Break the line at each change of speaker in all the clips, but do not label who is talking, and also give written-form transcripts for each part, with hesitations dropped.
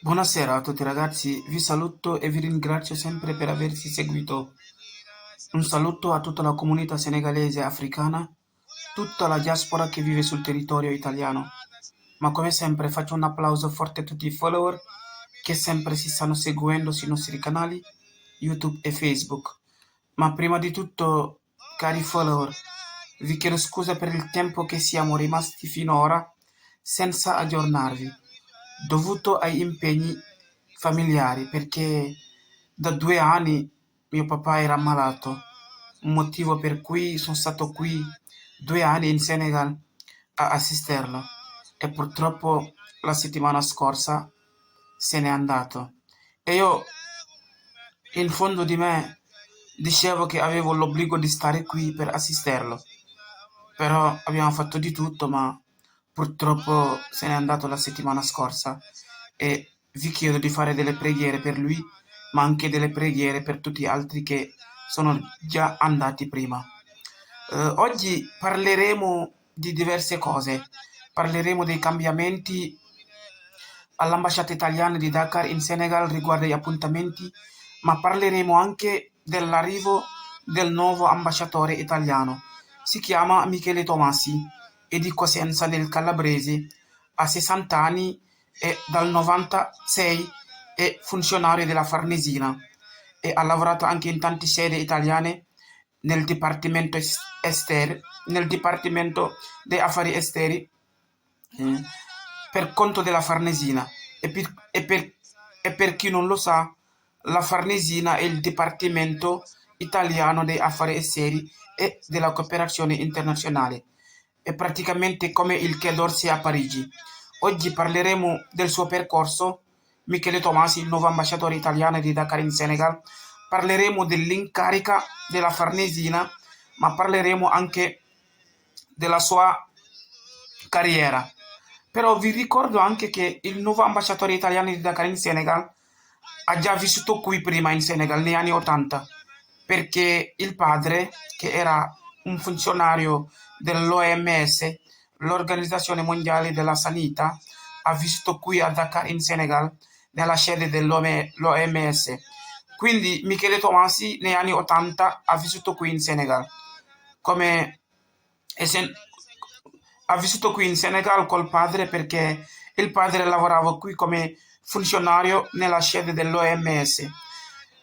Buonasera a tutti ragazzi, vi saluto e vi ringrazio sempre per averci seguito. Un saluto a tutta la comunità senegalese e africana, tutta la diaspora che vive sul territorio italiano. Ma come sempre faccio un applauso forte a tutti i follower che sempre si stanno seguendo sui nostri canali YouTube e Facebook. Ma prima di tutto, cari follower, vi chiedo scusa per il tempo che siamo rimasti finora senza aggiornarvi, dovuto ai impegni familiari, perché da 2 anni mio papà era ammalato, un motivo per cui sono stato qui 2 anni in Senegal a assisterlo e purtroppo la settimana scorsa se n'è andato. E io in fondo di me dicevo che avevo l'obbligo di stare qui per assisterlo, però abbiamo fatto di tutto, ma purtroppo se n'è andato la settimana scorsa e vi chiedo di fare delle preghiere per lui, ma anche delle preghiere per tutti gli altri che sono già andati prima. Oggi parleremo di diverse cose, parleremo dei cambiamenti all'ambasciata italiana di Dakar in Senegal riguardo agli appuntamenti, ma parleremo anche dell'arrivo del nuovo ambasciatore italiano. Si chiama Michele Tomasi, è di Cosenza nel Calabrese, ha 60 anni e dal 96 è funzionario della Farnesina e ha lavorato anche in tante sedi italiane nel Dipartimento nel Dipartimento dei Affari Esteri eh, per conto della Farnesina. E per chi non lo sa, la Farnesina è il Dipartimento italiano dei affari esteri e della cooperazione internazionale. È praticamente come il Quai d'Orsay a Parigi. Oggi parleremo del suo percorso. Michele Tomasi, il nuovo ambasciatore italiano di Dakar in Senegal. Parleremo dell'incarica della Farnesina, ma parleremo anche della sua carriera. Però vi ricordo anche che il nuovo ambasciatore italiano di Dakar in Senegal ha già vissuto qui prima in Senegal negli anni 80, perché il padre, che era un funzionario dell'OMS, l'Organizzazione Mondiale della Sanità, ha vissuto qui a Dakar in Senegal, nella sede dell'OMS. Quindi Michele Tomasi negli anni 80 ha vissuto qui in Senegal, come essen- ha vissuto qui in Senegal col padre perché il padre lavorava qui come funzionario nella sede dell'OMS.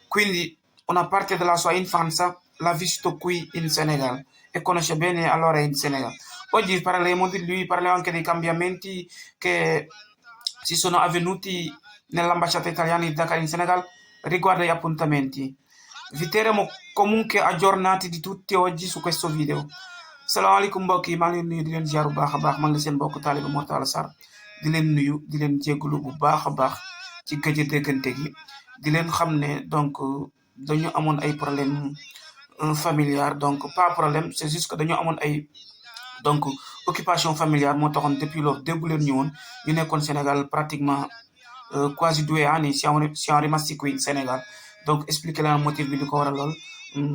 Quindi una parte della sua infanzia l'ha vissuto qui in Senegal e conosce bene allora in Senegal. Oggi parleremo di lui, parleremo anche dei cambiamenti che si sono avvenuti nell'ambasciata italiana di Dakar in Senegal riguardo agli appuntamenti. Vi terremo comunque aggiornati di tutti oggi su questo video. Salaamaaleykum mbokk yi maa ngi leen nuyu di leen ziar bu baax a baax man la seen mbokk taalibe Mor Talla Sarr di leen nuyu di leen jégalu bu baax a baax ci gëj a déggante gi di leen xam ne donc dañu amoon ay problème familial donc pas problème c'est juste que dañu amoon ay donc occupation familiale moo taxoon depuis loolu déggu leen ñu woon ñu nekkoon Sénégal pratiquement quasi 2 anni siamo rimasti qui in Senegal donc expliquer leen motif bi li ko waral lool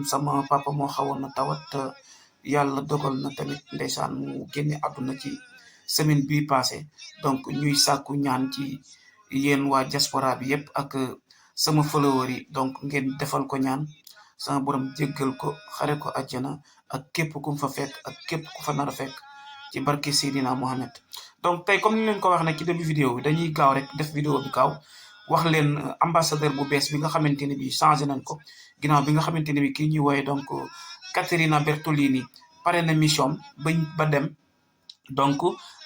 sama papa moo xawoon na tawat yàlla dogal na tamit ndeysaan mu génne àdduna ci semaine bii passé donc ñuy sàkku ñaan ci yéen waa diaspora bi yépp ak sama follower yi donc ngeen defal ko ñaan sama borom jéggal ko xare ko àjjana ak képp ku fa fekk ak képp ku fa nar a fekk ci barke Seydina Mohamed. Donc tey comme ni leen ko wax nag ci début vidéo bi dañuy gaaw rek def vidéo bi gaaw wax leen ambassadeur bu bees bi nga xamante ne bi changé nañ ko ginnaaw bi nga xamante ne bi kii ñuy wooye donc Caterina Bertolini pare na mission ba dem. Donc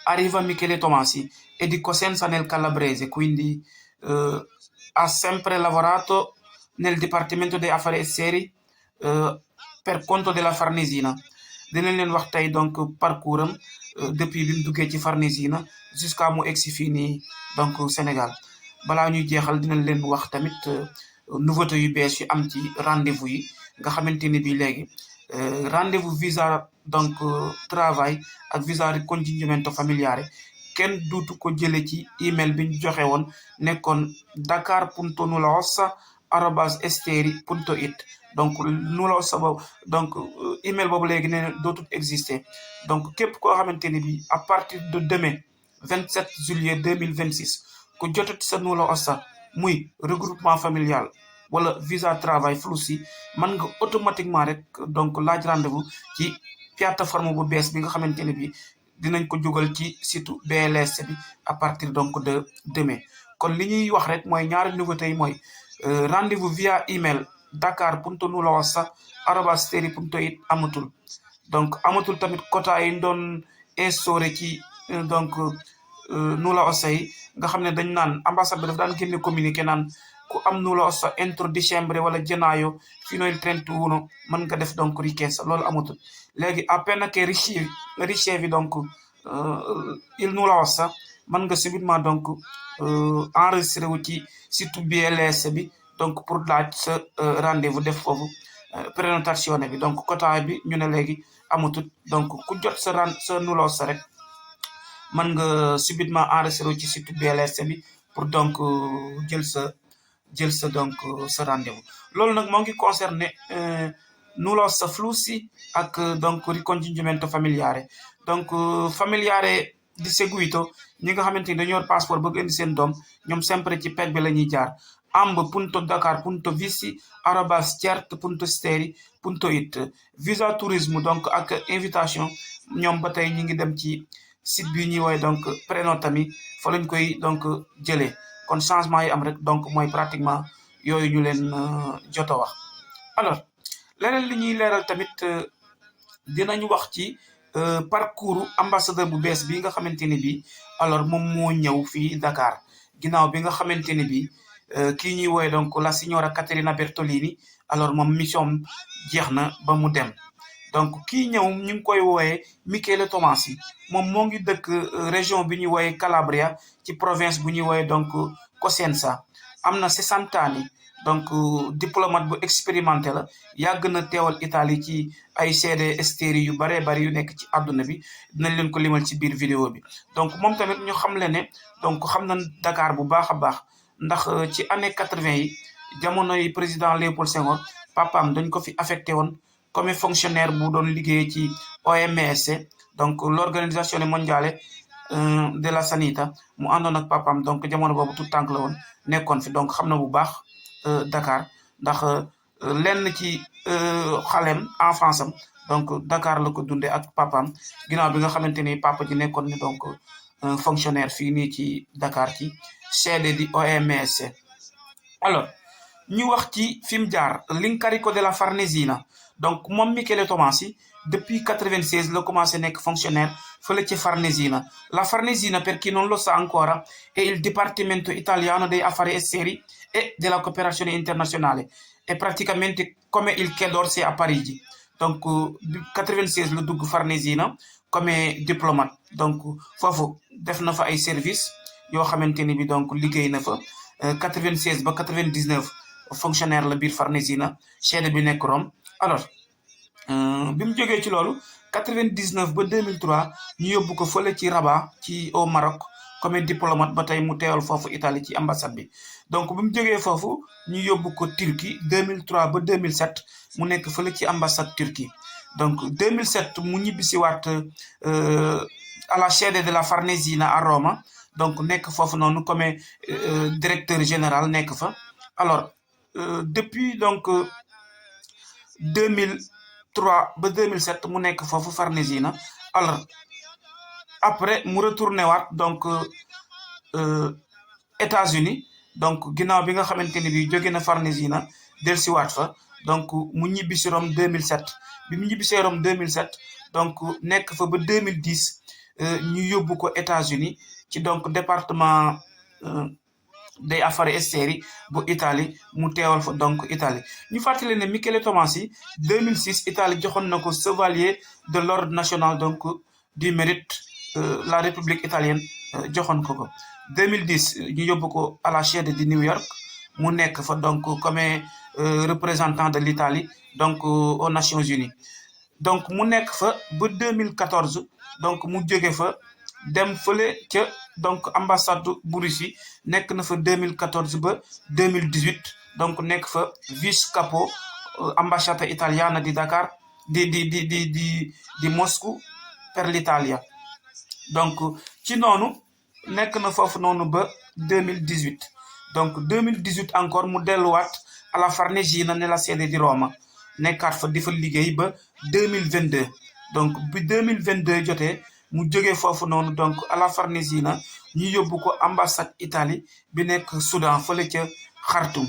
arriva Michele Tomasi e di Cosenza nel Calabrese, quindi ha sempre lavorato nel Dipartimento dei Affari Esteri per conto della Farnesina. Dinañ leen wax tey donc parcours am depuis bi mu duggee ci Farnesina jusqu'à mu egsi fii nii donc Sénégal. Balaa ñuy jeexal dinañ leen wax tamit nouveauté yu bees yu am ci rendez-vous yi nga xamante ni bii léegi rendez-vous visa donc travail ak visa ricongiungimento familiare kenn duutu ko jële ci email bi ñu joxe woon nekkoon dakar.nulla@esteri.it donc nulla boobu donc email boobu léegi nee dootul exister donc képp koo xamante ni bi à partir de demain 27 juillet 2026 ku jotati sa nulla osta muy regroupement familial wala visa travail Flussi mën nga automatiquement rek donc laaj rendez-vous ci plateforme bu bees bi nga xamante ne bi dinañ ko jógal ci site BLS bi à partir donc de demain. kon li ñuy wax rek mooy ñaari nouveauté yi mooy rendez-vous via email dakar.nullaosta@steri.it amatul. donc amatul tamit quota yi doon instauré ci donc nulla osta yi nga xam ne dañ naan ambassade bi daf daan génne communiqué naan ku am nulla osta entro dicembre wala gennaio fino il 31 mën nga def donc richiesta loolu amatul. léegi appena che ricevi donc il nulla osta mën nga subitement donc enregistré wu ci site BLS bi donc pour laaj sa rendez-vous def foofu prénotation bi donc quota bi ñu ne léegi amatul. donc ku jot sa nulla osta rek mën nga subitement enregistré wu ci site BLS bi pour donc jël sa donc sa rendez-vous. loolu nag moo ngi concerné nulla osta Flussi ak donc ricongiungimento familiare. donc familiare di seguito ñi nga xamante ni dañoo yor passeport bëgg indi seen doom ñoom sempre ci peg bi la ñuy jaar amb.dakar.visi@cert.steri.it. visa tourisme donc ak invitation ñoom ba tey ñi ngi dem ci site bi ñuy woowee donc prénotami fa lañ koy donc jëlee. kon changement yi am rek donc mooy pratiquement yooyu ñu leen jot a wax. alors leneen li ñuy leeral tamit dinañ wax ci parcours ambassadeur bu bees bi nga xamante ne bi alors moom moo ñëw fii Dakar ginnaaw bi nga xamante ne bi kii ñuy wooye donc la signora Caterina Bertolini alors moom mission jeex na ba mu dem. donc kii ñëw ñu ngi koy wooyee Michele Tomasi moom moo ngi dëkk région bi ñuy wooyee Calabria ci province bu ñuy wooyee donc Cosenza. am na 60 ans donc diplomate bu expérimenté la yàgg na teewal Italie ci ay sede esteri yu baree bari yu nekk ci àdduna bi dinañ leen ko limal ci biir vidéo bi. donc moom tamit ñu xam le ne donc xam na Dakar bu baax a baax ndax ci année 80 yi jamono yi président Léopold Senghor papaam dañ ko fi affecté woon comme fonctionnaire bu doon liggéey ci OMS donc l'organisation mondiale de la sanita mu àndoon ak papaam donc jamono boobu tout tànk la woon nekkoon fi donc xam na bu baax Dakar ndax lenn ci xalem enfance am donc Dakar la ko dundee ak papaam ginnaaw bi nga xamante ni papa ji nekkoon ni donc fonctionnaire fii nii ci Dakar ci sede di OMS. alors ñu wax ci fi mu jaar l'incarico della Farnesina. donc moom Michele Tomasi depuis 96 la commencé nekk fonctionnaire fële ci Farnesina. la Farnesina, per chi non lo sa ancora, è il dipartimento italiano dei affari esteri e della cooperazione internazionale. è praticamente come il Quai d'Orsay a Parigi. donc 96 la dugg Farnesina comme diplomate. donc foofu def na fa ay service yoo xamante ni bi donc liggéey na fa 96 ba 99 fonctionnaire la biir Farnesina sede bi nekk Rome. alors bi mu jógee ci loolu 99 ba 2003 ñu yóbbu ko fële ci Rabat ci au Maroc comme diplomate ba tey mu teewal foofu Italie ci ambassade bi. donc bi mu jógee foofu ñu yóbbu ko Turquie 2003 ba 2007 mu nekk fële ci ambassade Turquie. donc 2007 mu ñibbisiwaat alla sede della Farnesina a Roma donc nekk foofu noonu comme directeur général nekk fa. alors depuis donc 2003 ba 2007 mu nekk foofu Farnesina. alors après mu retourné waat donc États-Unis donc ginnaaw bi nga xamante ni bi jóge na Farnesina dellusiwaat fa donc mu ñibbisi Rome 2007. bi mu ñibbisee Rome 2007 donc nekk fa ba 2010 ñu yóbbu ko États-Unis ci donc département des affari esteri bu Italie mu teewal fa donc Italie. ñu fàttali ne Michele Tomasi 2006 Italie joxoon na ko chevalier de l'ordre national donc du mérite la République italienne joxoon ko 2010 ñu yóbbu ko à la sede de New York mu nekk fa donc comme représentant de l'Italie donc aux Nations Unies. donc mu nekk fa ba 2014 donc mu jóge fa dem fële ca donc ambassade bu Russie nekk na fa 2014 ba 2018 donc nekk fa vice capo ambasciata italiana di Dakar di Moscou per l'Italia. donc ci noonu nekk na foofu noonu ba 2018 donc 2018 encore mu delluwaat à la Farnesina nella sede di Roma nekkaat fa di fa liggéey ba 2022 donc bi 2022 jotee mu jógee foofu noonu donc à la Farnesina ñu yóbbu ko ambassade Italie bi nekk Soudan fële ca Khartoum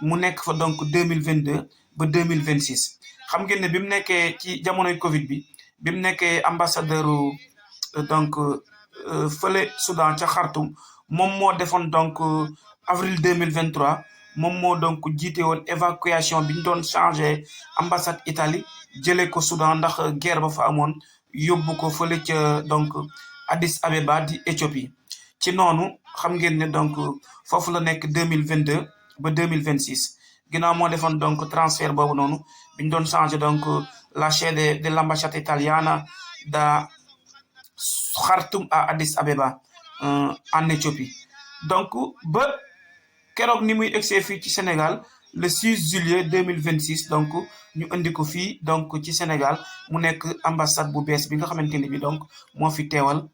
mu nekk fa donc 2022 ba 2026 xam ngeen ne bi mu nekkee ci jamonoy Covid bi mu nekkee ambassadeur donc fële Soudan ca Khartoum moom moo defoon donc avril 2023 moom moo donc jiite woon évacuation bi ñu doon changé ambassade Italie jëlee ko Soudan ndax guerre ba fa amoon yóbbu ko fële ca donc Addis Abeba di Éthiopie ci noonu xam ngeen ne donc foofu la nekk 2022 ba 2026 ginnaaw moo defoon donc transfert boobu noonu bi ñu doon changé donc la sede de l'ambassade italiana da Khartoum à Addis Abeba en Éthiopie donc ba keroog ni muy egsee fii ci Sénégal le 6 juillet 2026 donc ñu indi ko fii donc ci Sénégal mu nekk ambassade bu bees bi nga xamante ne bi donc moo fi teewal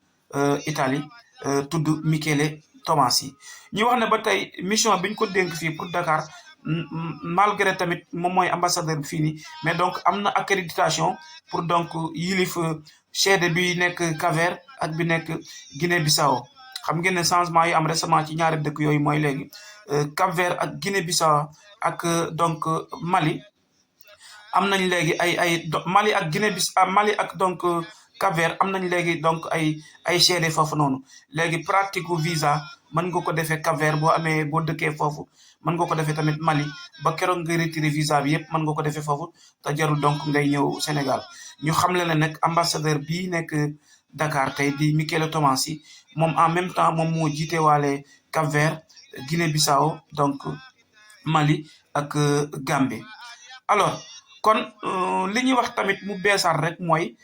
Italie tudd Michele Tomassi ñu wax ne ba tey mission biñ ko dénk fii pour Dakar malgré tamit moom mooy ambassadeur bi fii nii mais donc am na accréditation pour donc yilif sede bi nekk Cap-Vert ak bi nekk Guinée-Bissau xam ngeen ne changement yi am récemment ci ñaari dëkk yooyu mooy léegi Cap-Vert ak Guinée-Bissau ak donc Mali am nañ léegi Mali ak Guinée-Bissau Mali ak donc Cap-Vert am nañ léegi donc ay sede foofu noonu léegi pratique visa mën nga ko defee Cap-Vert boo dëkkee foofu mën nga ko defee tamit Mali ba keroog nga retiré visa bi yëpp mën nga ko defee foofu te jarul donc ngay ñëw Sénégal ñu xamle ne nag ambassadeur bii nekk Dakar tey di Michele Tomassi moom en même temps moom moo jiite waale Cap-Vert Guinée-Bissau donc Mali ak Gambie alors kon li ñuy wax tamit mu beesaat rek mooy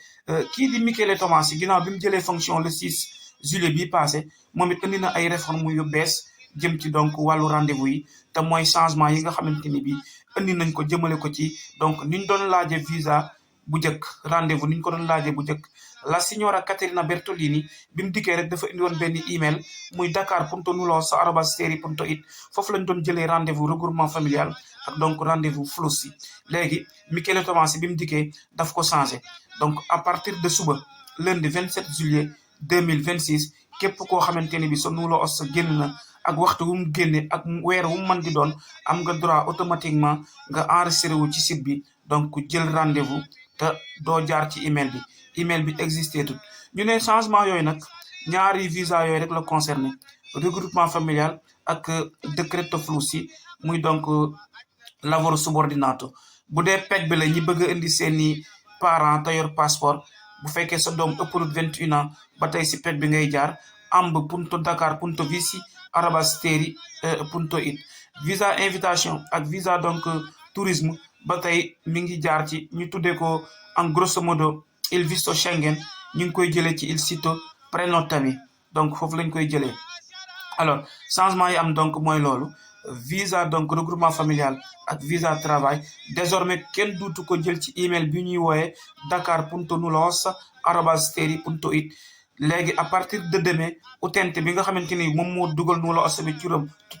kii di Michele Tomassi ginnaaw bi mu jëlee fonction le 6 juillet bi passé moom it indi na ay réformes yu bees jëm ci donc wàllu rendez-vous yi te mooy changement yi nga xamante ni bi indi nañ ko jëmale ko ci donc niñ doon laaje visa bu njëkk rendez-vous niñ ko doon laaje bu njëkk la signora Caterina Bertolini bi mu dikkee rek dafa indi woon benn email muy dakar.nulos@seri.it foofu lañ doon jëlee rendez-vous regroupement familial ak donc rendez-vous flussi léegi Michele Tomassi bi mu dikkee daf ko changé donc à partir de suba lundi 27 juillet 2026 képp koo xamante ni bi sa nulos génn na ak waxtu wu mu génne ak weer wu mu mën di doon am nga droit automatiquement nga enregistré wu ci site bi donc jël rendez-vous te doo jaar ci email bi existé tout ñu ne changement yooyu nag ñaari visa yooyu rek la concerné regroupement familial ak decreto flussi muy donc lavoro subordinato bu dee peg bi la ñi bëgg a indi seeni parents te yor passeport bu fekkee sa doom ëpp na 21 ans ba tey si peg bi ngay jaar amb.dakar.visi@steri.it visa invitation ak visa donc tourisme ba tey mi ngi jaar ci ñu tuddee ko en grosso modo il visto Schengen ñu ngi koy jëlee ci il sito prenotami donc foofu lañ koy jëlee alors changement yi am donc mooy loolu visa donc regroupement familial ak visa travail désormais kenn duutu ko jël ci email bi ñuy wooyee dakar.nulos@steri.it léegi à partir de demain utente bi nga xamante ni moom moo dugal nulos bi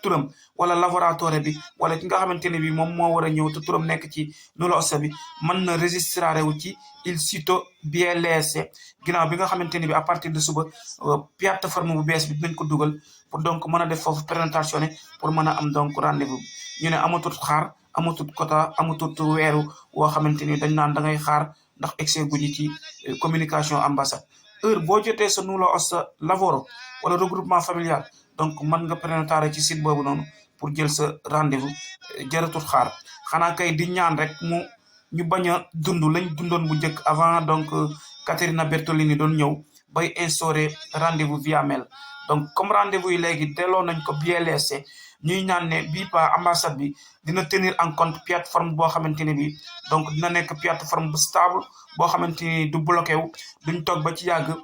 turam wala laboratoire bi wala ki nga xamante ne bi moom moo war a ñëw te turam nekk ci nulos bi mën na registré wu ci il sito BLS ginnaaw bi nga xamante ni bi à partir de suba plateforme bu bees bi dinañ ko dugal pour donc mën a def foofu présentation pour mën a am donc rendez-vous ñu ne amatut xaar amatut quota amatut weeru woo xamante ni dañ naan da ngay xaar ndax excès guñu ci communication ambassade heure boo jotee sa nulos lavoro wala regroupement familial donc mën nga présenté ci site boobu noonu pour jël sa rendez-vous jaratut xaar xanaa kay di ñaan rek ñu bañ a dund lañ dundoon bu njëkk avant donc Caterina Bertolini doon ñëw bay instauré rendez-vous via mail donc comme rendez-vous yi léegi delloo nañ ko BLS ñuy ñaan ne bii pa ambassade bi dina tenir en compte plateforme boo xamante ne bi donc dina nekk plateforme bu stable boo xamante ni du bloqué wu duñ toog ba ci yàgg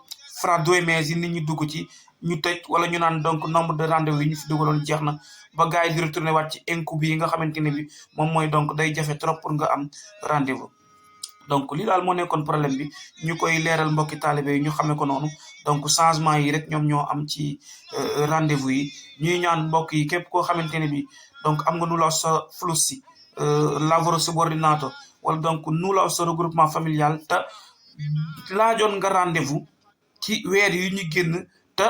fra 2 meses yi nit ñi dugg ci ñu tëj wala ñu naan donc nombre de rendez-vous yi ñu fi dugaloon jeex na ba gars yi di retourné waat ci incubi yi nga xamante ne bi moom mooy donc day jafe trop pour nga am rendez-vous donc li daal moo nekkoon problème bi ñu koy leeral mbokki taalibe yi ñu xamee ko noonu donc changement yi rek ñoom ñoo am ci rendez-vous yi ñuy ñaan mbokk yi képp koo xamante ne bi donc am nga nulla ossa flussi lavoro subordinato wala donc nulla ossa regroupement familial te laajoon nga rendez-vous ci weer yi ñu génn te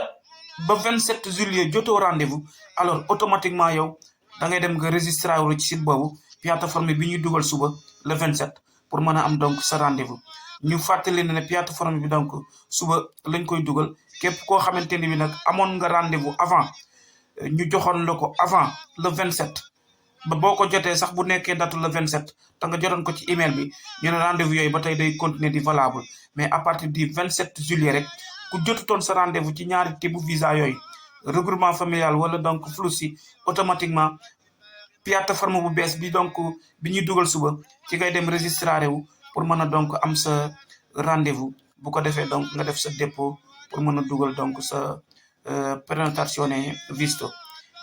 ba 27 juillet jotoo rendez-vous alors automatiquement yow da ngay dem nga registré wu ci site boobu plateforme bi ñuy dugal suba le 27 pour mën a am donc sa rendez-vous ñu fàttali ne plateforme bi donc suba lañ koy dugal képp koo xamante ni bi nag amoon nga rendez-vous avant ñu joxoon la ko avant le 27 ba boo ko jotee sax bu nekkee datu le 27 te nga jotoon ko ci email bi ñu ne rendez-vous yooyu ba tey day continuer di valable mais à partir du 27 juillet rek ku jotutoon sa rendez-vous ci ñaari type visa yooyu regroupement familial wala donc flussi automatiquement plateforme bu bees bi donc bi ñuy dugal suba ci ngay dem registré wu pour mën a donc am sa rendez-vous bu ko defee donc nga def sa dépôt pour mën a dugal donc sa prenotazione visto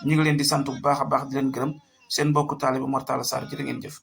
ñu ngi leen di sant bu baax a baax di leen gërëm seen mbokku taalibe Mor Talla Sarr jërë ngeen jëf